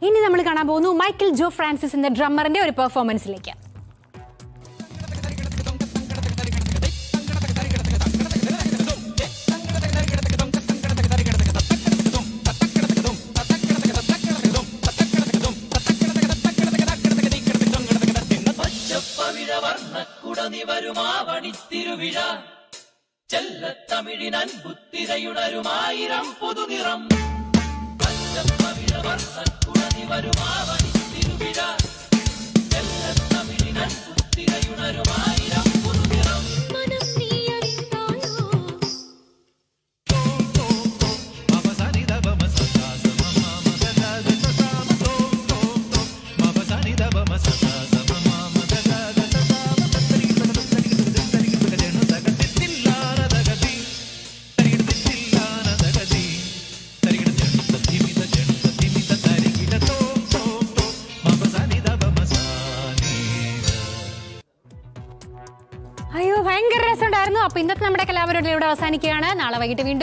ഇനി നമ്മൾ കാണാൻ പോകുന്നു മൈക്കിൾ ജോ ഫ്രാൻസിസിന്റെ ഡ്രമ്മറിന്റെ ഒരു പെർഫോമൻസിലേക്ക്. ചെല്ലത്തമിഴിനൻ പുത്തിരയുണരുമായിരം പുതുനിറം ചെല്ലത്തമിഴിനൻ പുത്തിരയുണരുമായിരം പുതുനിറം. അയ്യോ, ഭയങ്കര രസമുണ്ടായിരുന്നു. അപ്പൊ ഇന്നത്തെ നമ്മുടെ കലാപരിപാടി ഇവിടെ അവസാനിക്കുകയാണ്. നാളെ വൈകിട്ട് വീണ്ടും